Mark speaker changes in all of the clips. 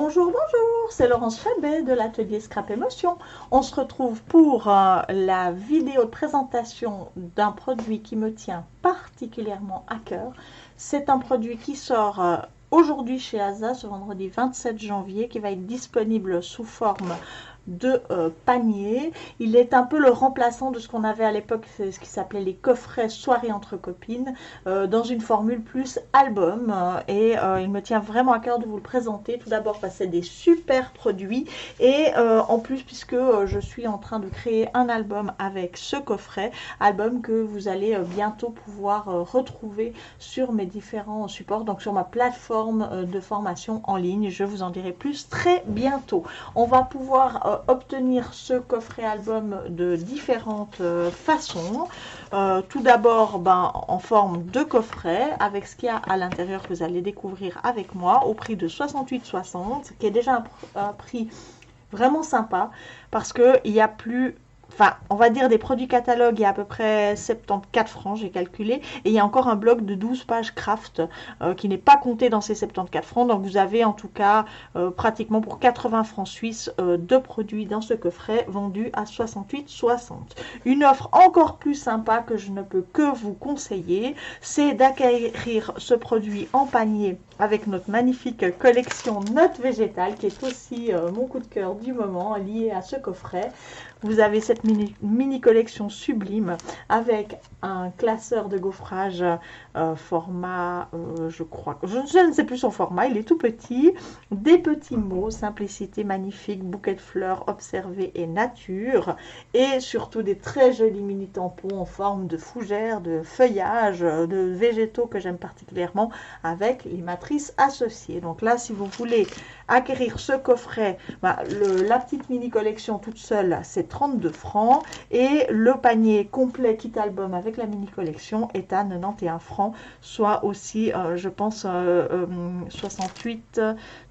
Speaker 1: Bonjour, bonjour, c'est Laurence Chabet de l'atelier Scrap Émotion. On se retrouve pour la vidéo de présentation d'un produit qui me tient particulièrement à cœur. C'est un produit qui sort aujourd'hui chez Asa, ce vendredi 27 janvier, qui va être disponible sous forme de panier. Il est un peu le remplaçant de ce qu'on avait à l'époque, ce qui s'appelait les coffrets soirée entre copines, dans une formule plus album, et il me tient vraiment à cœur de vous le présenter. Tout d'abord parce que c'est des super produits, et en plus puisque je suis en train de créer un album avec ce coffret, album que vous allez bientôt pouvoir retrouver sur mes différents supports, donc sur ma plateforme de formation en ligne. Je vous en dirai plus très bientôt. On va pouvoir obtenir ce coffret album de différentes façons. Tout d'abord en forme de coffret avec ce qu'il y a à l'intérieur que vous allez découvrir avec moi au prix de 68,60, qui est déjà un prix vraiment sympa parce qu'il y a plus... Enfin, on va dire des produits catalogues, il y a à peu près 74 francs, j'ai calculé. Et il y a encore un bloc de 12 pages craft qui n'est pas compté dans ces 74 francs. Donc vous avez en tout cas pratiquement pour 80 francs suisses de produits dans ce coffret vendu à 68,60. Une offre encore plus sympa que je ne peux que vous conseiller, c'est d'acquérir ce produit en panier avec notre magnifique collection Notes Végétales, qui est aussi mon coup de cœur du moment lié à ce coffret. Vous avez cette mini collection sublime avec un classeur de gaufrage format, je crois, je ne sais plus son format, il est tout petit, des petits mots, simplicité, magnifique, bouquet de fleurs, observer et nature, et surtout des très jolis mini tampons en forme de fougères, de feuillages, de végétaux que j'aime particulièrement, avec les matrices associées. Donc là, si vous voulez acquérir ce coffret, la petite mini collection toute seule, c'est 32 francs, et le panier complet kit album avec la mini collection est à 91 francs, soit aussi je pense 68,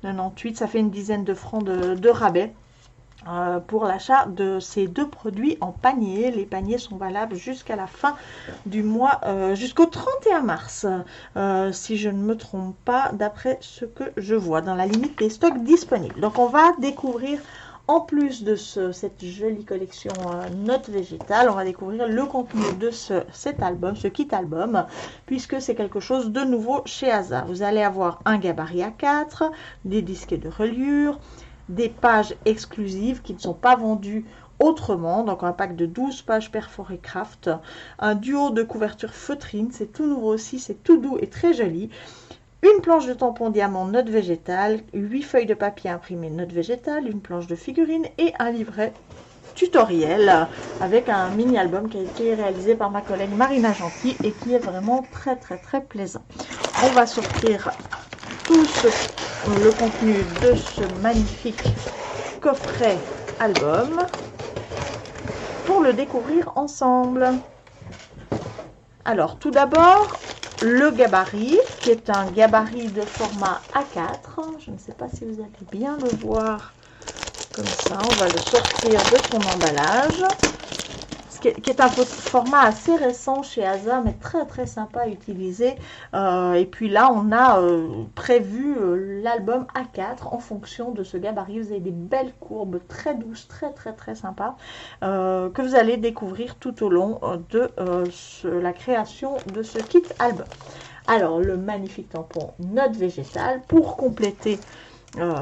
Speaker 1: 98, ça fait une dizaine de francs de rabais pour l'achat de ces deux produits en panier. Les paniers sont valables jusqu'à la fin du mois, jusqu'au 31 mars, si je ne me trompe pas, d'après ce que je vois, dans la limite des stocks disponibles. Donc on va découvrir, en plus de cette jolie collection Notes Végétales, on va découvrir le contenu de cet album, ce kit album, puisque c'est quelque chose de nouveau chez Asa. Vous allez avoir un gabarit A4, des disques de reliure, des pages exclusives qui ne sont pas vendues autrement, donc un pack de 12 pages perforées craft, un duo de couverture feutrine, c'est tout nouveau aussi, c'est tout doux et très joli, une planche de tampon diamant Notes Végétales, 8 feuilles de papier imprimées Notes Végétales, une planche de figurines et un livret tutoriel avec un mini album qui a été réalisé par ma collègue Marina Gentil et qui est vraiment très plaisant. On va sortir tout le contenu de ce magnifique coffret album pour le découvrir ensemble. Alors tout d'abord le gabarit, qui est un gabarit de format A4. Je ne sais pas si vous allez bien le voir comme ça. On va le sortir de son emballage, qui est un format assez récent chez Asa, mais très sympa à utiliser. Et puis là, on a prévu l'album A4 en fonction de ce gabarit. Vous avez des belles courbes très douces, très sympas, que vous allez découvrir tout au long de la création de ce kit album. Alors, le magnifique tampon Notes Végétales pour compléter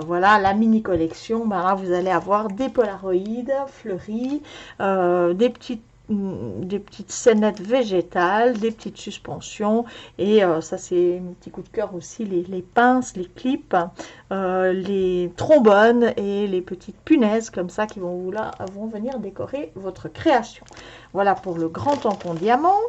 Speaker 1: voilà la mini collection. Là, vous allez avoir des polaroïdes fleuris, des petites scénettes végétales, des petites suspensions, et ça c'est un petit coup de cœur aussi, les pinces, les clips, les trombones et les petites punaises comme ça qui vont venir décorer votre création. Voilà pour le grand tampon diamant.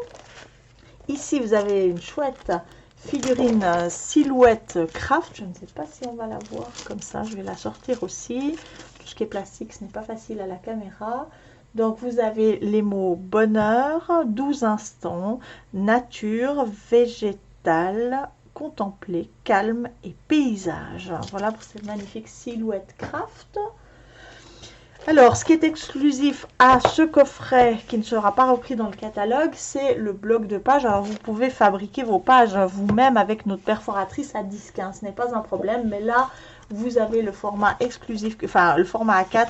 Speaker 1: Ici vous avez une chouette figurine silhouette craft, je ne sais pas si on va la voir comme ça, je vais la sortir aussi. Tout ce qui est plastique, ce n'est pas facile à la caméra. Donc vous avez les mots bonheur, 12 instants, nature, végétal, contempler, calme et paysage. Voilà pour cette magnifique silhouette craft. Alors, ce qui est exclusif à ce coffret, qui ne sera pas repris dans le catalogue, c'est le bloc de pages. Alors, vous pouvez fabriquer vos pages vous-même avec notre perforatrice à disque, hein. Ce n'est pas un problème, mais là, vous avez le format exclusif, enfin le format A4,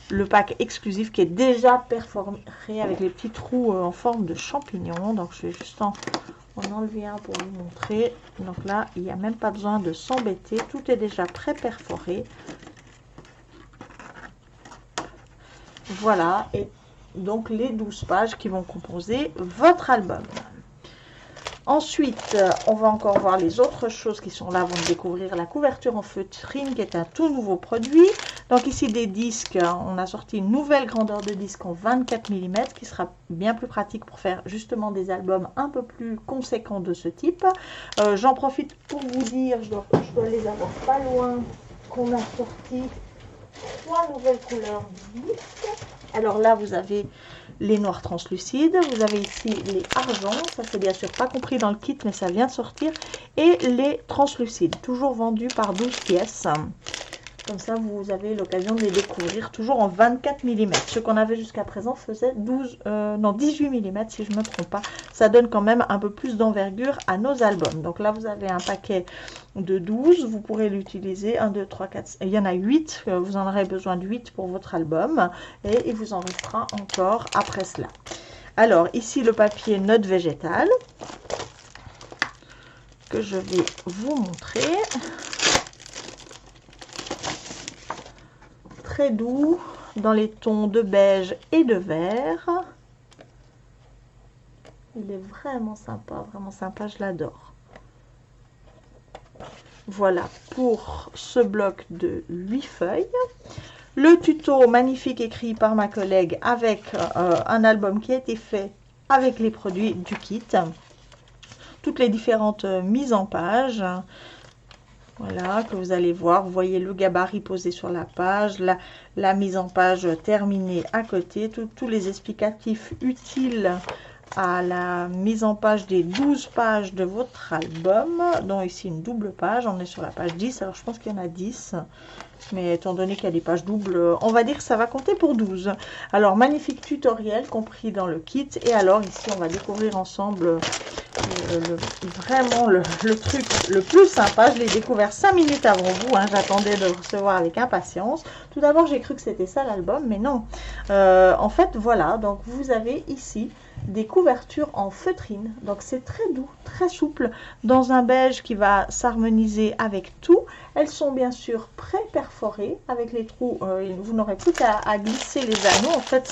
Speaker 1: le pack exclusif qui est déjà perforé avec les petits trous en forme de champignon. Donc je vais juste en enlever un pour vous montrer. Donc là, il n'y a même pas besoin de s'embêter, tout est déjà pré-perforé. Voilà, et donc les 12 pages qui vont composer votre album. Ensuite, on va encore voir les autres choses qui sont là avant de découvrir la couverture en feutrine qui est un tout nouveau produit. Donc ici des disques, on a sorti une nouvelle grandeur de disque en 24 mm qui sera bien plus pratique pour faire justement des albums un peu plus conséquents de ce type. J'en profite pour vous dire, je dois les avoir pas loin, qu'on a sorti 3 nouvelles couleurs de disques. Alors là, vous avez les noirs translucides, vous avez ici les argents, ça c'est bien sûr pas compris dans le kit mais ça vient de sortir, et les translucides, toujours vendus par 12 pièces. Comme ça, vous avez l'occasion de les découvrir toujours en 24 mm. Ce qu'on avait jusqu'à présent faisait 18 mm si je ne me trompe pas. Ça donne quand même un peu plus d'envergure à nos albums. Donc là, vous avez un paquet de 12. Vous pourrez l'utiliser 1, 2, 3, 4. Il y en a 8. Vous en aurez besoin de 8 pour votre album. Et il vous en restera encore après cela. Alors, ici, le papier note végétale que je vais vous montrer. Très doux dans les tons de beige et de vert. Il est vraiment sympa, je l'adore. Voilà pour ce bloc de 8 feuilles. Le tuto magnifique écrit par ma collègue avec un album qui a été fait avec les produits du kit. Toutes les différentes mises en page. Voilà, que vous allez voir, vous voyez le gabarit posé sur la page, la mise en page terminée à côté, tous les explicatifs utiles à la mise en page des 12 pages de votre album, dont ici une double page, on est sur la page 10, alors je pense qu'il y en a 10, mais étant donné qu'il y a des pages doubles, on va dire que ça va compter pour 12. Alors, magnifique tutoriel compris dans le kit, et alors ici on va découvrir ensemble vraiment le truc le plus sympa. Je l'ai découvert 5 minutes avant vous, hein. J'attendais de le recevoir avec impatience. Tout d'abord j'ai cru que c'était ça l'album, mais non. En fait voilà, donc vous avez ici des couvertures en feutrine, donc c'est très doux, très souple, dans un beige qui va s'harmoniser avec tout. Elles sont bien sûr pré-perforées avec les trous, vous n'aurez plus qu'à glisser les anneaux. En fait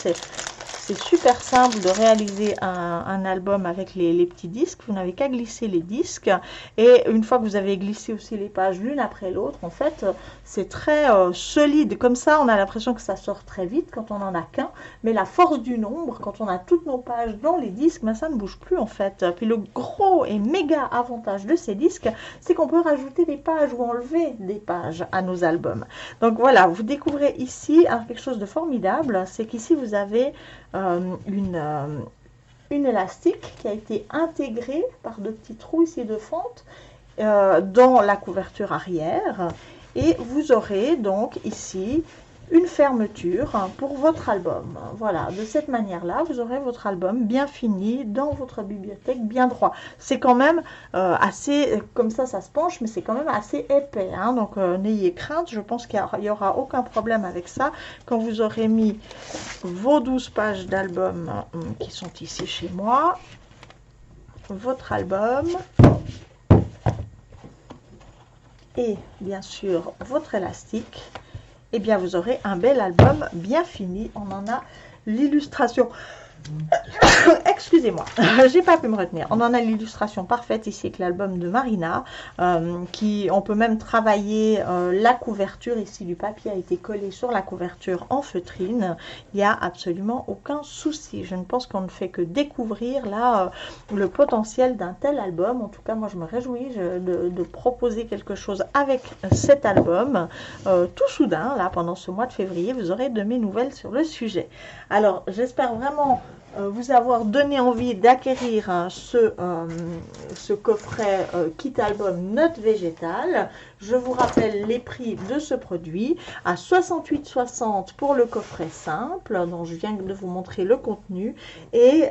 Speaker 1: c'est super simple de réaliser un album avec les petits disques. Vous n'avez qu'à glisser les disques. Et une fois que vous avez glissé aussi les pages l'une après l'autre, en fait, c'est très solide. Comme ça, on a l'impression que ça sort très vite quand on n'en a qu'un. Mais la force du nombre, quand on a toutes nos pages dans les disques, ben, ça ne bouge plus en fait. Puis le gros et méga avantage de ces disques, c'est qu'on peut rajouter des pages ou enlever des pages à nos albums. Donc voilà, vous découvrez ici quelque chose de formidable. C'est qu'ici, vous avez une élastique qui a été intégrée par de petits trous ici de fente dans la couverture arrière, et vous aurez donc ici une fermeture pour votre album. Voilà, de cette manière-là, vous aurez votre album bien fini dans votre bibliothèque, bien droit. C'est quand même assez, comme ça se penche, mais c'est quand même assez épais, hein, donc n'ayez crainte, je pense qu'il n'y aura aucun problème avec ça. Quand vous aurez mis vos 12 pages d'album qui sont ici chez moi, votre album, et bien sûr votre élastique, et bien vous aurez un bel album bien fini. On en a l'illustration. Excusez-moi, j'ai pas pu me retenir. On en a l'illustration parfaite ici avec l'album de Marina, on peut même travailler la couverture. Ici, du papier a été collé sur la couverture en feutrine. Il n'y a absolument aucun souci. Je ne pense qu'on ne fait que découvrir là le potentiel d'un tel album. En tout cas, moi, je me réjouis de proposer quelque chose avec cet album. Tout soudain, là, pendant ce mois de février, vous aurez de mes nouvelles sur le sujet. Alors, j'espère vraiment vous avoir donné envie d'acquérir ce coffret kit album note végétale. Je vous rappelle les prix de ce produit à 68,60 pour le coffret simple, dont je viens de vous montrer le contenu, et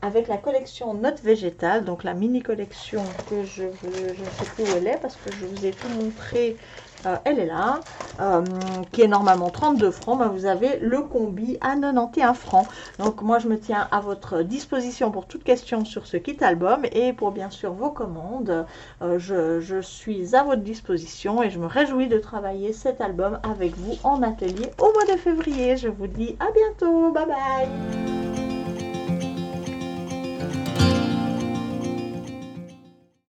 Speaker 1: avec la collection Notes végétales, donc la mini collection que je ne sais plus où elle est parce que je vous ai tout montré. Elle est là, qui est normalement 32 francs, vous avez le combi à 91 francs. Donc moi je me tiens à votre disposition pour toute question sur ce kit album et pour bien sûr vos commandes. Je suis à votre disposition et je me réjouis de travailler cet album avec vous en atelier au mois de février. Je vous dis à bientôt, bye bye.